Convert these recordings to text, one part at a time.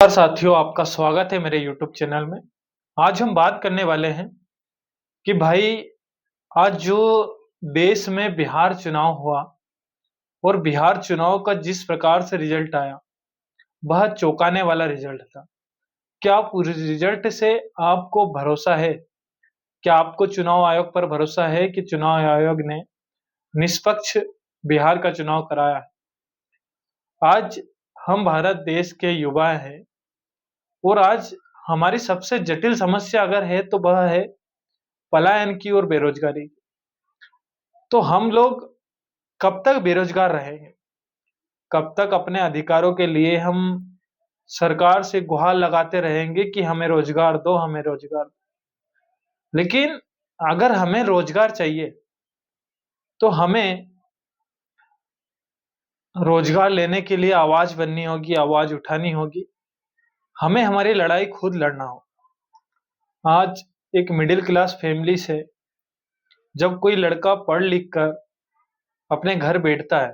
नमस्कार साथियों, आपका स्वागत है मेरे यूट्यूब चैनल में। आज हम बात करने वाले हैं कि भाई आज जो देश में बिहार चुनाव हुआ और बिहार चुनाव का जिस प्रकार से रिजल्ट आया, वह चौंकाने वाला रिजल्ट था। क्या आप उस रिजल्ट से आपको भरोसा है? क्या आपको चुनाव आयोग पर भरोसा है कि चुनाव आयोग ने निष्पक्ष बिहार का चुनाव कराया? आज हम भारत देश के युवा हैं और आज हमारी सबसे जटिल समस्या अगर है तो वह है पलायन की और बेरोजगारी। तो हम लोग कब तक बेरोजगार रहेंगे? कब तक अपने अधिकारों के लिए हम सरकार से गुहार लगाते रहेंगे कि हमें रोजगार दो, हमें रोजगार दो। लेकिन अगर हमें रोजगार चाहिए, तो हमें रोजगार लेने के लिए आवाज बननी होगी, आवाज उठानी होगी। हमें हमारी लड़ाई खुद लड़ना होगा। आज एक मिडिल क्लास फैमिली से जब कोई लड़का पढ़ लिख कर अपने घर बैठता है,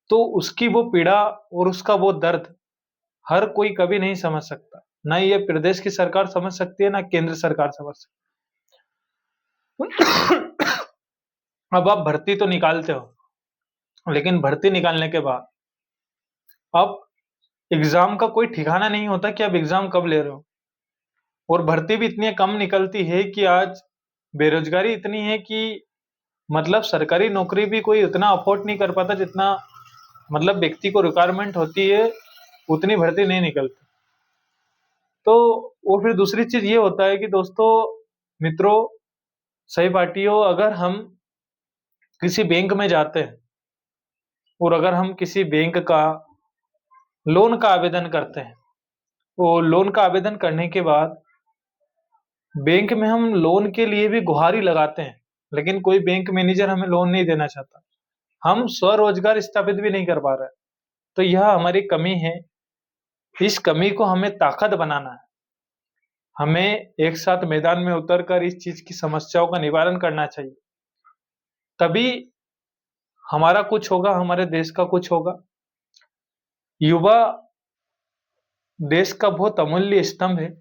तो उसकी वो पीड़ा और उसका वो दर्द हर कोई कभी नहीं समझ सकता। ना ये प्रदेश की सरकार समझ सकती है, ना केंद्र सरकार समझ सकती है। अब आप भर्ती तो निकालते हो, लेकिन भर्ती निकालने के बाद अब एग्जाम का कोई ठिकाना नहीं होता कि आप एग्जाम कब ले रहे हो। और भर्ती भी इतनी कम निकलती है कि आज बेरोजगारी इतनी है कि मतलब सरकारी नौकरी भी कोई उतना अफोर्ड नहीं कर पाता जितना मतलब व्यक्ति को रिक्वायरमेंट होती है, उतनी भर्ती नहीं निकलती। तो और फिर दूसरी चीज ये होता है कि दोस्तों, मित्रों, सहपाठियों, अगर हम किसी बैंक में जाते हैं और अगर हम किसी बैंक का लोन का आवेदन करते हैं, तो लोन का आवेदन करने के बाद बैंक में हम लोन के लिए भी गुहारी लगाते हैं, लेकिन कोई बैंक मैनेजर हमें लोन नहीं देना चाहता। हम स्वरोजगार स्थापित भी नहीं कर पा रहे हैं। तो यह हमारी कमी है। इस कमी को हमें ताकत बनाना है। हमें एक साथ मैदान में उतरकर इस चीज की समस्याओं का निवारण करना चाहिए। तभी हमारा कुछ होगा, हमारे देश का कुछ होगा। युवा देश का बहुत अमूल्य स्तंभ है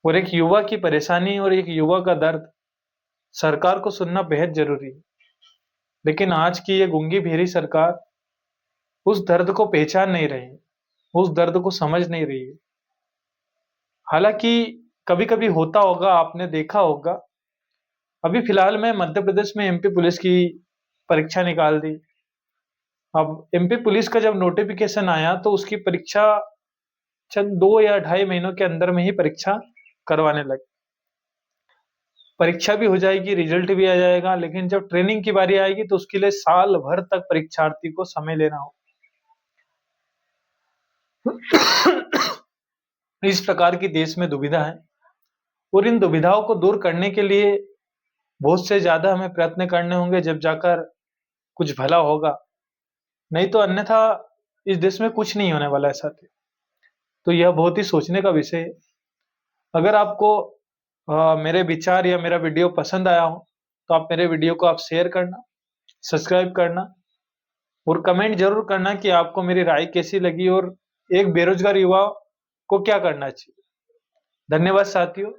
और एक युवा की परेशानी और एक युवा का दर्द सरकार को सुनना बेहद जरूरी है। लेकिन आज की ये गूंगी भेरी सरकार उस दर्द को पहचान नहीं रही है, उस दर्द को समझ नहीं रही है। हालांकि कभी-कभी होता होगा, आपने देखा होगा। अभी फिलहाल में मध्य प्रदेश में एमपी पुलिस की परीक्षा निकाल दी। अब एमपी पुलिस का जब नोटिफिकेशन आया तो उसकी परीक्षा चंद 2 या ढाई महीनों के अंदर में ही परीक्षा करवाने लगे। परीक्षा भी हो जाएगी, रिजल्ट भी आ जाएगा, लेकिन जब ट्रेनिंग की बारी आएगी तो उसके लिए साल भर तक परीक्षार्थी को समय लेना होगा। इस प्रकार की देश में दुविधा है और इन दुविधाओं को दूर करने के लिए बहुत से ज्यादा हमें प्रयत्न करने होंगे, जब जाकर कुछ भला होगा। नहीं तो अन्यथा इस देश में कुछ नहीं होने वाला है साथी। तो यह बहुत ही सोचने का विषय है। अगर आपको मेरे विचार या मेरा वीडियो पसंद आया हो, तो आप मेरे वीडियो को आप शेयर करना, सब्सक्राइब करना और कमेंट जरूर करना कि आपको मेरी राय कैसी लगी और एक बेरोजगार युवा को क्या करना चाहिए। धन्यवाद साथियों।